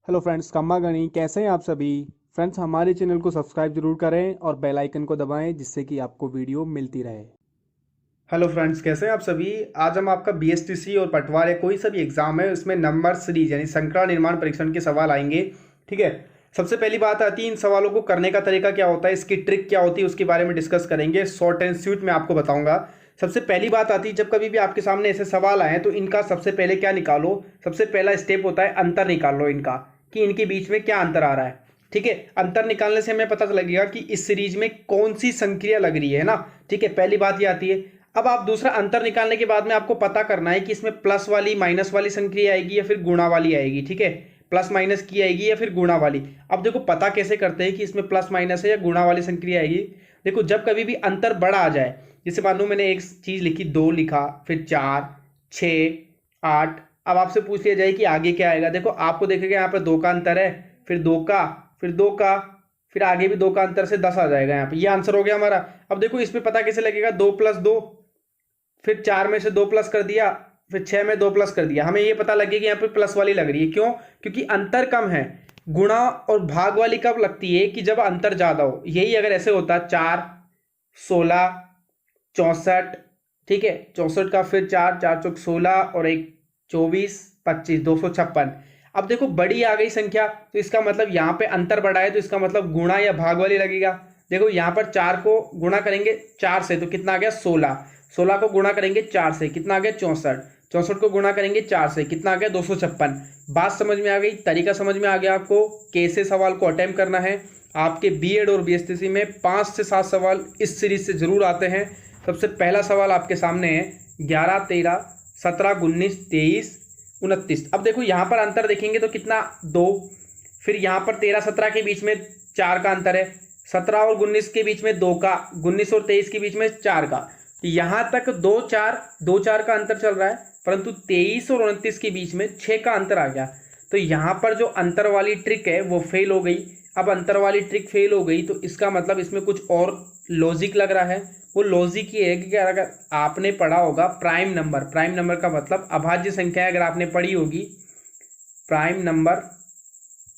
Hello friends, खम्मा गणी कैसे हैं आप सभी। फ्रेंड्स, हमारे चैनल को सब्सक्राइब जरूर करें और बेल आइकन को दबाएं जिससे कि आपको वीडियो मिलती रहे। हेलो फ्रेंड्स, कैसे हैं आप सभी। आज हम आपका बीएसटीसी और पटवार या कोई सा भी एग्जाम है उसमें नंबर सीरीज यानी श्रृंखला निर्माण परीक्षण के सवाल आएंगे। ठीक है। सबसे पहली बात आती है इन सवालों को करने का तरीका क्या होता है, इसकी ट्रिक क्या होती है, उसके बारे में डिस्कस करेंगे। शॉर्ट एंड स्वीट में आपको बताऊंगा। सबसे पहली बात आती है, जब कभी भी आपके सामने ऐसे सवाल आए तो इनका सबसे पहले क्या निकालो। सबसे पहला स्टेप होता है अंतर निकाल लो इनका, कि इनके बीच में क्या अंतर आ रहा है। ठीक है। अंतर निकालने से हमें पता लगेगा कि इस सीरीज में कौन सी संक्रिया लग रही है ना। ठीक है, पहली बात ये आती है। अब आप दूसरा अंतर निकालने के बाद में आपको पता करना है कि इसमें प्लस वाली माइनस वाली संक्रिया आएगी या फिर गुणा वाली आएगी। ठीक है, प्लस माइनस की आएगी या फिर गुणा वाली। अब देखो पता कैसे करते हैं कि इसमें प्लस माइनस है या गुणा वाली संक्रिया आएगी। देखो, जब कभी भी अंतर बड़ा आ जाए, जैसे मान लो मैंने एक चीज लिखी 2 लिखा, फिर 4, 6, 8। अब आपसे पूछ लिया जाए कि आगे क्या आएगा। देखो आपको देखेगा यहाँ पर 2 का अंतर है, फिर 2 का, फिर 2 का, फिर आगे भी 2 का अंतर से 10 आ जाएगा। यहाँ पे ये आंसर हो गया हमारा। अब देखो इसमें पता कैसे लगेगा, 2 + 2, फिर 4 में से 2 प्लस कर दिया, फिर 6 में 2 प्लस कर दिया। हमें ये पता लगे कि यहाँ पे प्लस वाली लग रही है। क्यों? क्योंकि अंतर कम है। गुणा और भाग वाली कब लगती है कि जब अंतर ज्यादा हो। यही अगर ऐसे होता 4, 16, 64। ठीक है, 64 का फिर 4, 4 चौक 16 और 1 24, 25, 256। अब देखो बड़ी आ गई संख्या, तो इसका मतलब यहाँ पे अंतर बढ़ा है, तो इसका मतलब गुणा या भाग वाली लगेगा। देखो यहाँ पर 4 को गुणा करेंगे 4 से तो कितना आ गया 16। 16 को गुणा करेंगे 4 से कितना आ गया 64। 64 को गुणा करेंगे 4 से कितना आ गया 256। बात समझ में आ गई, तरीका समझ में आ गया आपको कैसे सवाल को अटेम्प्ट करना है। आपके बीएड और बीएसटीसी में 5 से 7 सवाल इस सीरीज से जरूर आते हैं। सबसे पहला सवाल आपके सामने है 11, 13, 17, 19, 23, 29। अब देखो यहाँ पर अंतर देखेंगे तो कितना 2, फिर यहाँ पर 13, 17 के बीच में 4 का अंतर है, 17 और 19 के बीच में 2 का, 19 और 23 के बीच में 4 का। यहां तक 2 4 2 4 का अंतर चल रहा है, परंतु 23 और 29 के बीच में 6 का अंतर आ गया। तो यहां पर जो अंतर वाली ट्रिक है वो फेल हो गई। अब अंतर वाली ट्रिक फेल हो गई तो इसका मतलब इसमें कुछ और लॉजिक लग रहा है। वो लॉजिक ये है कि अगर आपने पढ़ा होगा प्राइम नंबर, प्राइम नंबर का मतलब अभाज्य संख्या अगर आपने पढ़ी होगी प्राइम नंबर,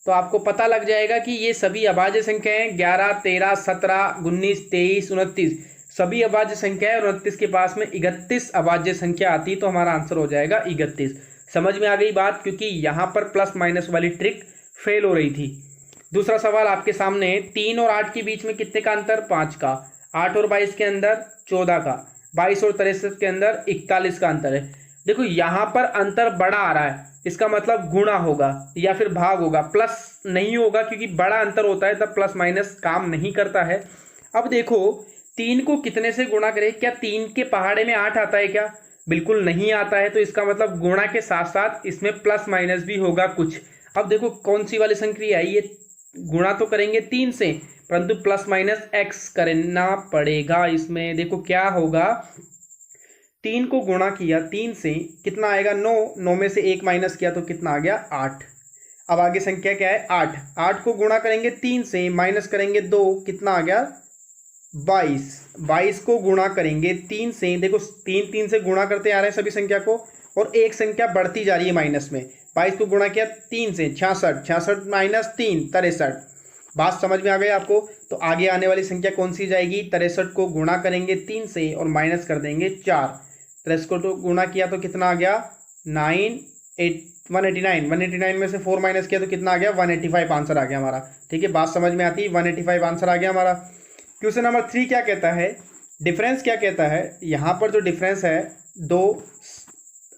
तो आपको पता लग जाएगा कि ये सभी अभाज्य संख्याएं 11, 13, 17, 19, 23, 29 सभी अभाज्य संख्या है और 29 के पास में 31 अभाज्य संख्या आती, तो हमारा आंसर हो जाएगा 31। समझ में आ गई बात, क्योंकि यहां पर प्लस माइनस वाली ट्रिक फेल हो रही थी। दूसरा सवाल आपके सामने, 3 और 8 के बीच में कितने का अंतर, 5 का। 8 और 22 के अंदर 14 का। 22 और 63 के अंदर 41 का अंतर है। देखो यहां पर अंतर बड़ा आ रहा है, इसका मतलब गुणा होगा या फिर भाग होगा, प्लस नहीं होगा, क्योंकि बड़ा अंतर होता है तब प्लस माइनस काम नहीं करता है। अब देखो 3 को कितने से गुणा करें, क्या 3 के पहाड़े में 8 आता है क्या? बिल्कुल नहीं आता है, तो इसका मतलब गुणा के साथ साथ इसमें प्लस माइनस भी होगा कुछ। अब देखो कौन सी वाली संक्रिया है ये, गुणा तो करेंगे 3 से, परंतु प्लस माइनस एक्स करना पड़ेगा इसमें। देखो क्या होगा, 3 को गुणा किया 3 से कितना आएगा 9, 9 में से 1 माइनस किया तो कितना आ गया 8। अब आगे संख्या क्या है 8, 8 को गुणा करेंगे 3 से, माइनस करेंगे 2, कितना आ गया 22। 22 को गुणा करेंगे 3 से, देखो 3 3 से गुणा करते आ रहे हैं सभी संख्या को, और एक संख्या बढ़ती जा रही है माइनस में। 22 को गुणा किया 3 से 66, 66 माइनस 3 63। बात समझ में आ गई आपको। तो आगे आने वाली संख्या कौन सी जाएगी, 63 को गुणा करेंगे 3 से और माइनस कर देंगे 4। 63 को तो गुणा किया तो कितना आ गया 9 8 189, 189 में से 4 माइनस किया तो कितना आ गया 185 आंसर आ गया हमारा। ठीक है, बात समझ में आती है, 185 आंसर आ गया हमारा। क्वेश्चन नंबर 3 क्या कहता है, डिफरेंस क्या कहता है। यहाँ पर जो डिफरेंस है 2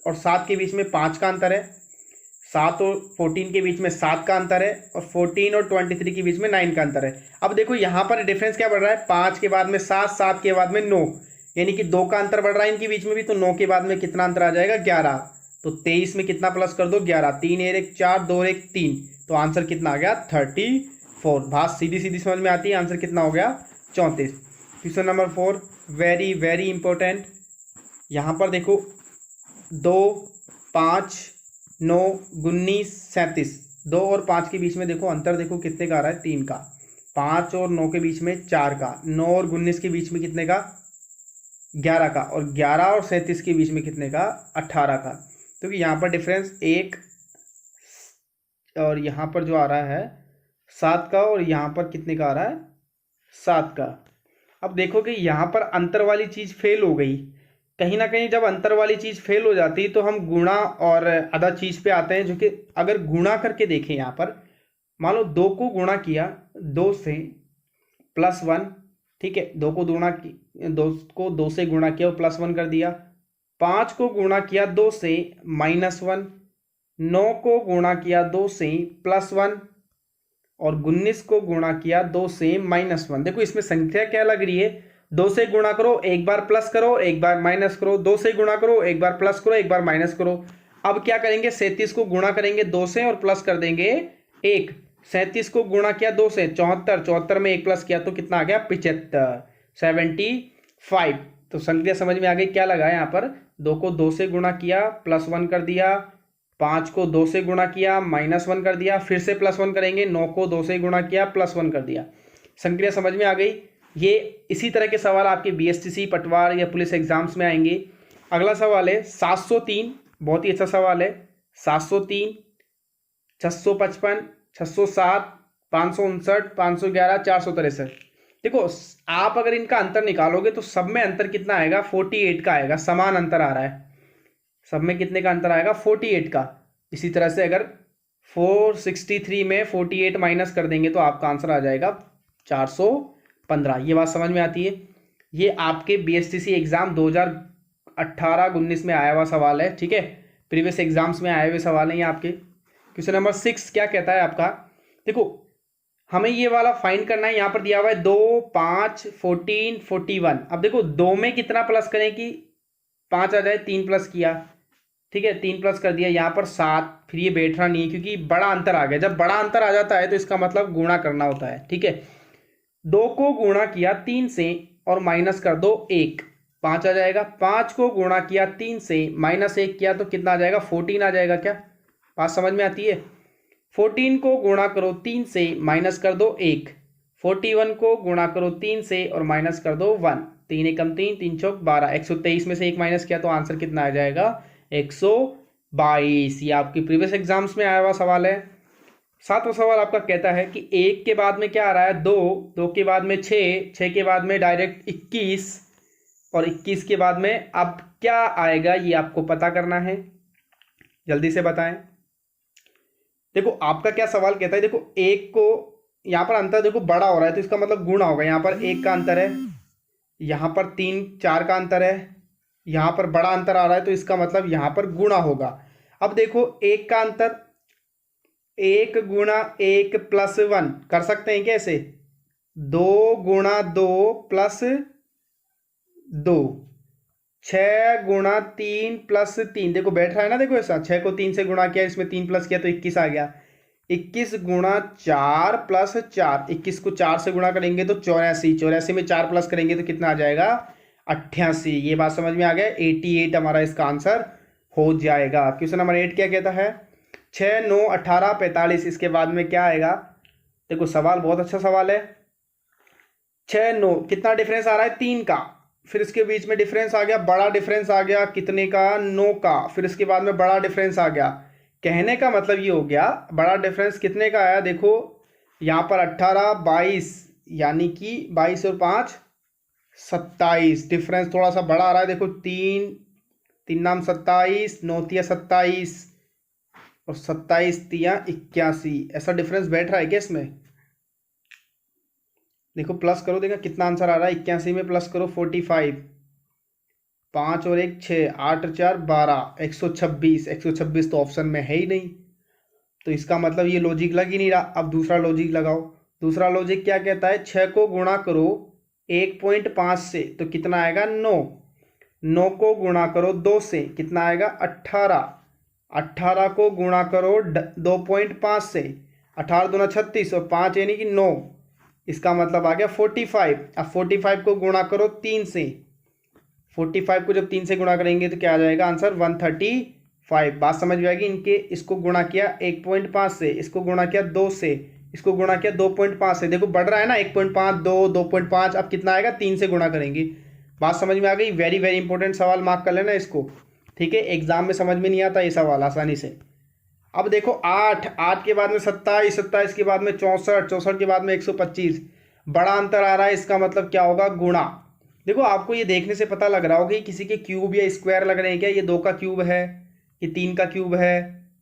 और 7 के बीच में 5 का अंतर है, 7 और 14 के बीच में 7 का अंतर है, और 14 और 23 के बीच में 9 का अंतर है। अब देखो यहाँ पर डिफरेंस क्या बढ़ रहा है, 5 के बाद में 7, 7 के बाद में 9, यानी कि 2 का अंतर बढ़ रहा है इनके बीच में भी, तो 9 के बाद में कितना अंतर आ जाएगा 11। तो 23 में कितना प्लस कर दो 11, 3 और 1 4, 2 और 1 3, तो आंसर कितना आ गया 34। बात सीधी सीधी समझ में आती है, आंसर कितना हो गया 34। Question number 4 very very important. यहाँ पर देखो 2, 5, 9, 19, 37, 2 और 5 के बीच में देखो अंतर, देखो कितने का आ रहा है 3 का। 5 और 9 के बीच में 4 का, 9 और 19 के बीच में कितने का 11 का, और 11 और 37 के बीच में कितने का 18 का। तो यहाँ पर डिफरेंस 1 और यहाँ पर जो आ रहा है 7 का, और यहाँ पर कितने का आ रहा है 7 का। अब देखो कि यहाँ पर अंतर वाली चीज़ फेल हो गई। कहीं ना कहीं जब अंतर वाली चीज़ फेल हो जाती है तो हम गुणा और अदर चीज़ पे आते हैं, जो कि अगर गुणा करके देखें यहाँ पर, मान लो 2 को गुणा किया 2 से +1, ठीक है, 2 को गुणा 2 से गुणा किया और +1 कर दिया। 5 को गुणा किया 2 से -1, 9 को गुणा किया 2 से +1 और 19 को गुणा किया 2 से -1। देखो इसमें संख्या क्या लग रही है, 2 से गुणा करो, एक बार प्लस करो, एक बार माइनस करो, 2 से गुणा करो, एक बार प्लस करो, एक बार माइनस करो। अब क्या करेंगे, 37 को गुणा करेंगे 2 से और प्लस कर देंगे 1। 37 को गुणा किया 2 से 74, 74 में 1 प्लस किया तो कितना आ गया 75, 75। तो संख्या समझ में आ गई क्या लगा यहाँ पर, 2 को 2 से गुणा किया +1 कर दिया, 5 को 2 से गुणा किया -1 कर दिया, फिर से +1 करेंगे, 9 को 2 से गुणा किया +1 कर दिया। संक्रिया समझ में आ गई। ये इसी तरह के सवाल आपके बीएसटीसी, पटवार या पुलिस एग्जाम्स में आएंगे। अगला सवाल है 703, बहुत ही अच्छा सवाल है। 703, 655, 607, 559, 511, 463। देखो आप अगर इनका अंतर निकालोगे तो सब में अंतर कितना आएगा, 48 का आएगा। समान अंतर आ रहा है, सब में कितने का अंतर आएगा, 48 का। इसी तरह से अगर 463 में 48 माइनस कर देंगे तो आपका आंसर आ जाएगा 415। ये बात समझ में आती है। ये आपके बीएसटीसी एग्जाम 2018-19 में आया हुआ सवाल है, ठीक है, प्रीवियस एग्जाम्स में आए हुए सवाल हैं ये आपके। क्वेश्चन नंबर 6 क्या कहता है आपका, देखो हमें ये वाला फाइंड करना है। यहाँ पर दिया हुआ है 2, 5, 14, 41। अब देखो 2 में कितना प्लस करें कि 5 आ जाए, 3 प्लस किया, ठीक है, 3 प्लस कर दिया, यहाँ पर 7। फिर ये बैठ रहा नहीं है क्योंकि बड़ा अंतर आ गया। जब बड़ा अंतर आ जाता है तो इसका मतलब गुणा करना होता है, ठीक है। 2 को गुणा किया 3 से और माइनस कर दो 1, 5 आ जाएगा। 5 को गुणा किया 3 से -1 किया तो कितना आ जाएगा, 14 आ जाएगा। क्या बात समझ में आती है। 14 को गुणा करो 3 से माइनस कर दो 1, 41 को गुणा करो 3 से और माइनस कर दो 1, 3 एकम 3, 3 चौक 12, 123 में से 1 माइनस किया तो आंसर कितना आ जाएगा, 122। ये आपकी प्रीवियस एग्जाम्स में आया हुआ सवाल है। 7वां सवाल आपका कहता है कि 1 के बाद में क्या आ रहा है, 2, 2 के बाद में 6, 6 के बाद में डायरेक्ट 21 और 21 के बाद में अब क्या आएगा ये आपको पता करना है, जल्दी से बताएं। देखो आपका क्या सवाल कहता है, देखो 1 को यहाँ पर अंतर देखो बड़ा हो रहा है तो इसका मतलब गुणा होगा। यहाँ पर 1 का अंतर है, यहाँ पर 3, 4 का अंतर है, यहाँ पर बड़ा अंतर आ रहा है तो इसका मतलब यहाँ पर गुणा होगा। अब देखो 1 का अंतर, 1 गुणा 1 + 1 कर सकते हैं कैसे, 2 गुणा 2 + 2, 6 गुणा 3 + 3। देखो बैठ रहा है ना, देखो ऐसा 6 को 3 से गुणा किया, इसमें 3 प्लस किया तो 21 आ गया। 21 गुणा 4 + 4, 21 को 4 से गुणा करेंगे तो 84, 84 में 4 प्लस करेंगे तो कितना आ जाएगा, 88। ये बात समझ में आ गया, 88 हमारा इसका आंसर हो जाएगा। क्वेश्चन नंबर 8 क्या कहता है, 6, 9, 18, 45। इसके बाद में क्या आएगा, देखो सवाल बहुत अच्छा सवाल है। 6, 9 कितना डिफरेंस आ रहा है, 3 का, फिर इसके बीच में डिफरेंस आ गया, बड़ा डिफरेंस आ गया कितने का, 9 का, फिर इसके बाद में बड़ा डिफरेंस आ गया। कहने का मतलब ये हो गया, बड़ा डिफरेंस कितने का आया, देखो यहाँ पर 18, 22, यानी कि 22 और 5 27। डिफरेंस थोड़ा सा बड़ा आ रहा है। देखो 3, 3 नाम 27, 9 तिया 27 और 27 तिया 81। ऐसा डिफरेंस बैठ रहा है क्या इसमें, देखो प्लस करो, देखा कितना आंसर आ रहा है, 81 में प्लस करो 45, 5 और 1 6, 8 और 4 12, 126। 126 तो ऑप्शन में है ही नहीं, तो इसका मतलब ये लॉजिक लग ही नहीं रहा। अब दूसरा लॉजिक लगाओ। दूसरा लॉजिक क्या कहता है, 6 को गुणा करो 1.5 से तो कितना आएगा, 9, 9 को गुणा करो 2 से कितना आएगा, 18, 18 को गुणा करो 2.5 से, 18 दूना 36 और 5 यानी कि 9, इसका मतलब आ गया 45। अब 45 को गुणा करो 3 से, 45 को जब 3 से गुणा करेंगे तो क्या आ जाएगा आंसर, 135। बात समझ में आएगी। इनके इसको गुणा किया 1.5 से, इसको गुणा किया 2 से, इसको गुणा किया 2.5 से, देखो बढ़ रहा है ना, 1.5, 2, 2.5, अब कितना आएगा, 3 से गुणा करेंगे। बात समझ में आ गई। वेरी वेरी इंपॉर्टेंट सवाल, मार्क कर लेना इसको, ठीक है, एग्जाम में समझ में नहीं आता ये सवाल आसानी से। अब देखो 8, 8 के बाद में 27, 27 के बाद में 64, 64 के बाद में 125, बड़ा अंतर आ रहा है, इसका मतलब क्या होगा, गुणा। देखो आपको ये देखने से पता लग रहा होगा कि किसी के क्यूब या स्क्वायर लग रहे हैं क्या। ये 2 का क्यूब है, ये 3 का क्यूब है,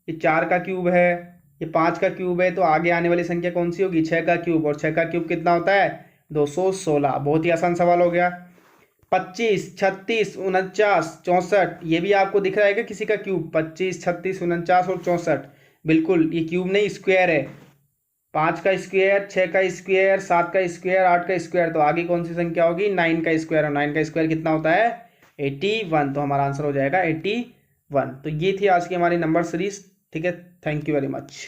ये 4 का क्यूब है, ये 5 का क्यूब है, तो आगे आने वाली संख्या कौन सी होगी, 6 का क्यूब। और 6 का क्यूब कितना होता है, 216। बहुत ही आसान सवाल हो गया। 25, 36, 49, 64, ये भी आपको दिख रहा है क्या किसी का क्यूब, 25, 36, 49 और 64। बिल्कुल ये क्यूब नहीं, स्क्वायर है। 5 का स्क्वायर, 6 का स्क्वायर, 7 का स्क्वायर, 8 का स्क्वायर, तो आगे कौन सी संख्या होगी, 9 का स्क्वायर। और 9 का स्क्वायर कितना होता है, 81। तो हमारा आंसर हो जाएगा 81। तो ये थी आज की हमारी नंबर सीरीज। ठीक है, थैंक यू वेरी मच।